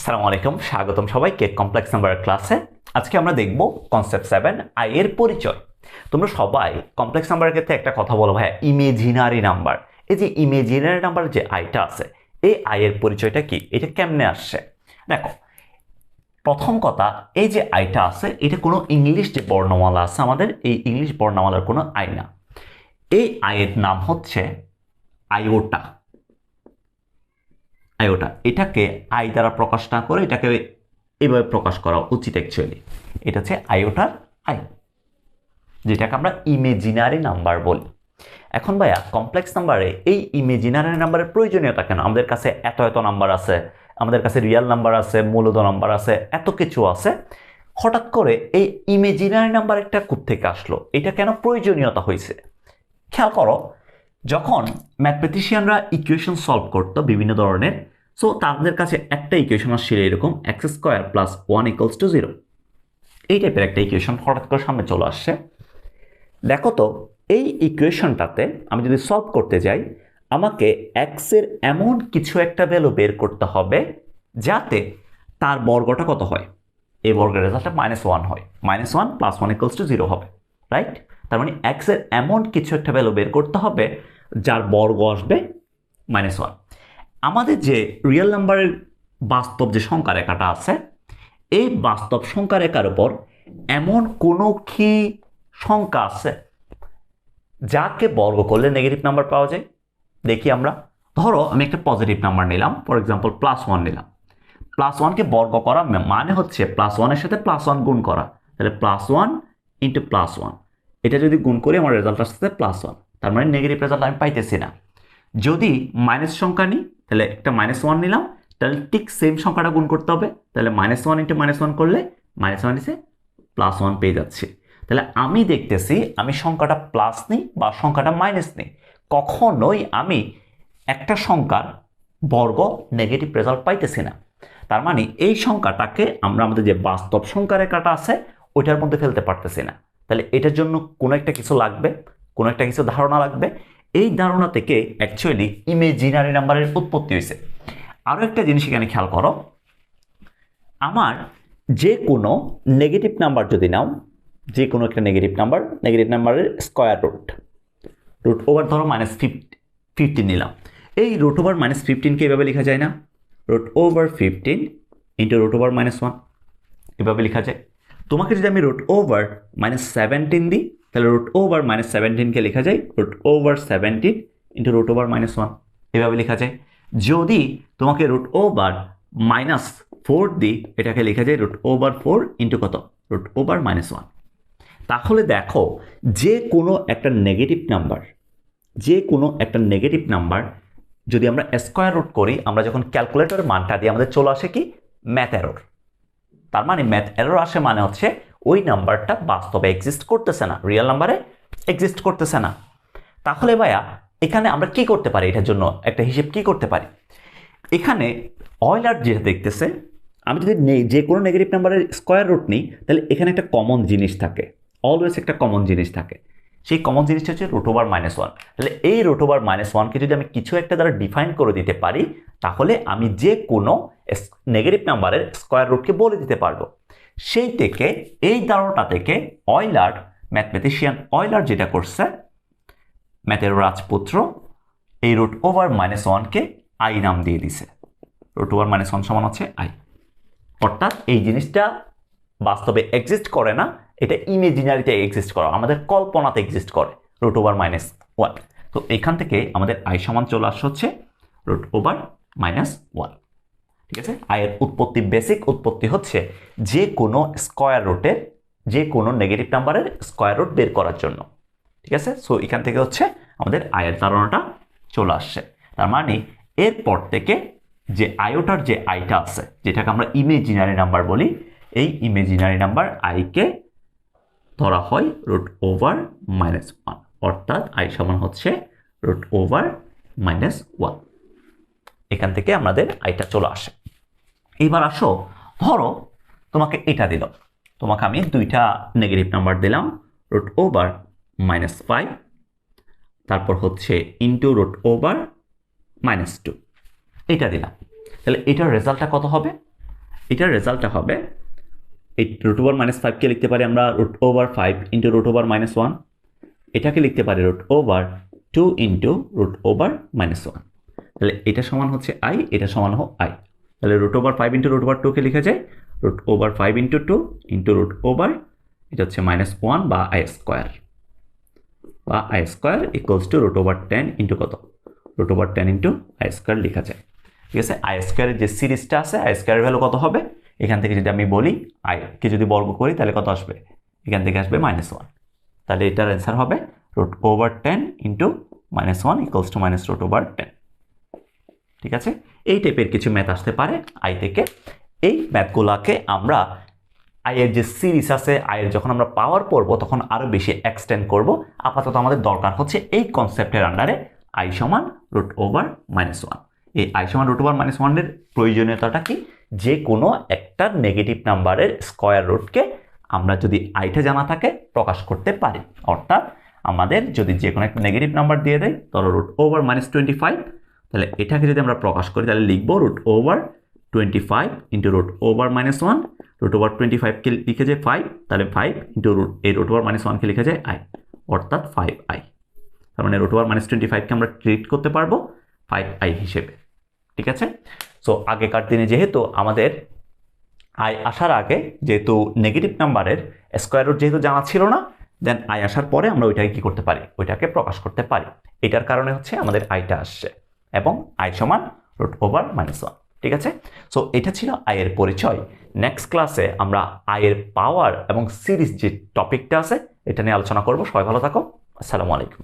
আসসালামু আলাইকুম, স্বাগতম সবাইকে কমপ্লেক্স নাম্বারের ক্লাসে। আজকে আমরা দেখব কনসেপ্ট 7 আই এর পরিচয়। তোমরা সবাই কমপ্লেক্স নাম্বারের ক্ষেত্রে একটা কথা বলো ভাই, ইমেজিনারি নাম্বার। এই যে ইমেজিনারি নাম্বার যে আইটা আছে, এই আই এর পরিচয়টা কি, এটা কেমনে আসছে? দেখো, প্রথম কথা, এই যে আইটা আছে এটা কোনো ইংলিশ যে বর্ণমালা আছে আমাদের, এই ইংলিশ বর্ণমালার কোনো আই না। এই আইয়ের নাম হচ্ছে আইওটা। আইওটা, এটাকে আই দ্বারা প্রকাশ না করে এটাকে এভাবে প্রকাশ করা উচিত অ্যাকচুয়ালি। এটা হচ্ছে আইওটার আই, যেটাকে আমরা ইমেজিনারি নাম্বার বলি। এখন ভাইয়া, কমপ্লেক্স নাম্বারে এই ইমেজিনারি নাম্বারের প্রয়োজনীয়তা কেন? আমাদের কাছে এত এত নাম্বার আছে, আমাদের কাছে রিয়েল নাম্বার আছে, মূলদ নাম্বার আছে, এত কিছু আছে, হঠাৎ করে এই ইমেজিনারি নাম্বার একটা কোত্থেকে আসলো? এটা কেন প্রয়োজনীয়তা হয়েছে? খেয়াল করো, যখন ম্যাথমেটিশিয়ানরা ইকুয়েশন সলভ করতো বিভিন্ন ধরনের, সো তাদের কাছে একটা ইকুয়েশন আসছিল এরকম, x square plus 1 equals two 0। এই টাইপের একটা ইকুয়েশন হঠাৎ করে সামনে চলে আসছে। দেখো তো, এই ইকুয়েশনটাতে আমি যদি সলভ করতে যাই, আমাকে এক্স এর এমন কিছু একটা ভ্যালু বের করতে হবে যাতে তার বর্গটা কত হয়, এই বর্গের রেজাল্টটা -1 হয়। -1 প্লাস 1 ইকুয়ালস টু 0 হবে, রাইট? তার মানে এক্স এর এমন কিছু একটা ভ্যালু বের করতে হবে যার বর্গ আসবে -1। আমাদের যে রিয়েল নাম্বারের বাস্তব যে সংখ্যা রেখাটা আছে, এই বাস্তব সংখ্যা রেখার উপর এমন কোনো কি সংখ্যা আছে যাকে বর্গ করলে নেগেটিভ নাম্বার পাওয়া যায়? দেখি আমরা। ধরো আমি একটা পজিটিভ নাম্বার নিলাম, ফর এক্সাম্পল +1 নিলাম। +1কে বর্গ করা মানে হচ্ছে +1 এর সাথে +1 গুণ করা, তাহলে +1 ইন্টু +1, এটা যদি গুণ করি আমার রেজাল্ট আসছে +1। তার মানে নেগেটিভ রেজাল্ট আমি পাইতেছি না। যদি মাইনাস সংখ্যা নিই, তাহলে একটা -1 নিলাম, তাহলে ঠিক সেম সংখ্যাটা গুণ করতে হবে, তাহলে -1 ইন্টু -1 করলে -1 এসে +1 পেয়ে যাচ্ছে। তাহলে আমি দেখতেছি, আমি সংখ্যাটা প্লাস নিই বা সংখ্যাটা মাইনাস নিই, কখনোই আমি একটা সংখ্যার বর্গ নেগেটিভ রেজাল্ট পাইতেছি না। তার মানে এই সংখ্যাটাকে আমরা আমাদের যে বাস্তব সংখ্যা রেখাটা আছে ওইটার মধ্যে ফেলতে পারতেছি না। তাহলে এটার জন্য কোনো একটা কিছু লাগবে, কোনো একটা কিছু ধারণা লাগবে। এই ধারণা থেকে অ্যাকচুয়ালি ইমেজিনারি নাম্বারের উৎপত্তি হয়েছে। আরও একটা জিনিস এখানে খেয়াল করো, আমার যে কোনো নেগেটিভ নাম্বার যদি নাও, যে কোনো একটা নেগেটিভ নাম্বারের স্কোয়ার রুট ওভার ধরো -15 নিলাম, এই রুট ওভার -15কে এভাবে লেখা যায় না? √15 ইন্টু √1 এভাবে লেখা যায়। তোমাকে যদি আমি √17 দিই, তাহলে √17কে লেখা যায় √17 ইন্টু √1 এভাবে লেখা যায়। যদি তোমাকে √-4 দিই, এটাকে লেখা যায় √4 ইন্টু কত, √1। তাহলে দেখো, যে কোনো একটা নেগেটিভ নাম্বার যদি আমরা স্কোয়ার রুট করি, আমরা যখন ক্যালকুলেটর মানটা দিই আমাদের চলে আসে কি, ম্যাথ এরর। তার মানে ম্যাথ এরর আসে মানে হচ্ছে ওই নাম্বারটা বাস্তবে এক্সিস্ট করতেছে না, রিয়েল নাম্বারে এক্সিস্ট করতেছে না। তাহলে ভাইয়া, এখানে আমরা কি করতে পারি? এটার জন্য একটা হিসেব কি করতে পারি? এখানে অয়লার যেটা দেখতেছে, আমি যদি যে কোনো নেগেটিভ নাম্বারের স্কোয়ার রুট নিই, তাহলে এখানে একটা কমন জিনিস থাকে, অলওয়েজ একটা কমন জিনিস থাকে। সেই কমন জিনিসটা হচ্ছে √1। তাহলে এই √1কে যদি আমি কিছু একটা দ্বারা ডিফাইন করে দিতে পারি, তাহলে আমি যে কোনো নেগেটিভ নাম্বারের স্কোয়ার রুটকে বলে দিতে পারবো। সেই থেকে, এই ধারণাটা থেকে ম্যাথমেটিশিয়ান অয়লার যেটা করছে, ম্যাথের রাজপুত্র, এই √1কে আই নাম দিয়ে দিছে। √1 সমান হচ্ছে আই। অর্থাৎ এই জিনিসটা বাস্তবে এক্সিস্ট করে না, এটা ইমেজিনারিতে এক্সিস্ট করে, আমাদের কল্পনাতে এক্সিস্ট করে √1। তো এখান থেকে আমাদের আই সমান চলে আসছে হচ্ছে √1। ঠিক আছে? আয়ের উৎপত্তি, বেসিক উৎপত্তি হচ্ছে যে কোনো স্কোয়ার রুটের, যে কোনো নেগেটিভ নাম্বারের স্কোয়ার রুট বের করার জন্য। ঠিক আছে? সো এখান থেকে হচ্ছে আমাদের আয়ের ধারণাটা চলে আসছে। তার মানে এরপর থেকে যে আইওটার যে আইটা আছে, যেটাকে আমরা ইমেজিনারি নাম্বার বলি, এই ইমেজিনারি নাম্বার আইকে ধরা হয় √1, অর্থাৎ আই সমান হচ্ছে √1। এখান থেকে আমাদের আইটা চলে আসে। এবার আসো, ধরো তোমাকে এটা দিল, তোমাকে আমি দুইটা নেগেটিভ নাম্বার দিলাম, √5, তারপর হচ্ছে ইন্টু √2 এটা দিলাম। তাহলে এটার রেজাল্টটা কত হবে? এটার রেজাল্টটা হবে এই রুট ওভার -5কে লিখতে পারি আমরা root over 5 into root over -1, এটাকে লিখতে পারি root over 2 into root over -1। তাহলে এটা সমান হচ্ছে i, এটা সমান হোক i। তাহলে root over 5 into root over 2কে লিখে যায় root over 5 into 2 into root over, এটা হচ্ছে -1 বা i স্কোয়ার, বা i square equals to root over 10 into কত, root over 10 into i square লেখা যায়। ঠিক আছে, i স্কোয়ারের যে সিরিজটা আছে i স্কোয়ারের ভ্যালু কত হবে, এখান থেকে যদি আমি বলি i কে যদি বর্গ করি তাহলে কত আসবে, এখান থেকে আসবে -1। তাহলে এটার অ্যান্সার হবে root over 10 into -1 equals to minus root over 10। ঠিক আছে, এই টাইপের কিছু ম্যাথ আসতে পারে আই থেকে। এই ম্যাথগুলোকে আমরা আয়ের যে সিরিজ আছে, আয়ের যখন আমরা পাওয়ার পড়বো তখন আরো বেশি এক্সটেন্ড করব। আপাতত আমাদের দরকার হচ্ছে এই কনসেপ্টের আন্ডারে আই সমান রুট ওভার -1। এই আই সমান রুট ওভার -1 এর প্রয়োজনীয়তাটা কি, যে কোনো একটা নেগেটিভ নাম্বারের স্কয়ার রুটকে আমরা যদি আইটা জানা থাকে প্রকাশ করতে পারি। অর্থাৎ আমাদের যদি যে কোনো একটা নেগেটিভ নাম্বার দিয়ে দেয়, ধরো রুট ওভার -25, তাহলে এটাকে যদি আমরা প্রকাশ করি তাহলে লিখবো root over 25 into root over -1। Root over 25কে লিখে যায় 5, তাহলে 5 ইন্টু এই রুট ওভার -1কে লিখে যায় i, অর্থাৎ 5i। তার মানে রুট ওভার -25কে আমরা ট্রিট করতে পারবো 5i হিসেবে। ঠিক আছে, সো আগেকার দিনে যেহেতু আমাদের আই আসার আগে যেহেতু নেগেটিভ নাম্বারের স্কোয়ার রুট যেহেতু জানা ছিল না, দেন আই আসার পরে আমরা ওইটাকে কি করতে পারি, ওইটাকে প্রকাশ করতে পারি। এটার কারণে হচ্ছে আমাদের আইটা আসছে, এবং আই সমান রুট ওভার -1। ঠিক আছে, সো এটা ছিল আয়ের পরিচয়। নেক্সট ক্লাসে আমরা আয়ের পাওয়ার এবং সিরিজ যে টপিকটা আছে এটা নিয়ে আলোচনা করব। সবাই ভালো থাকো, আসসালামু আলাইকুম।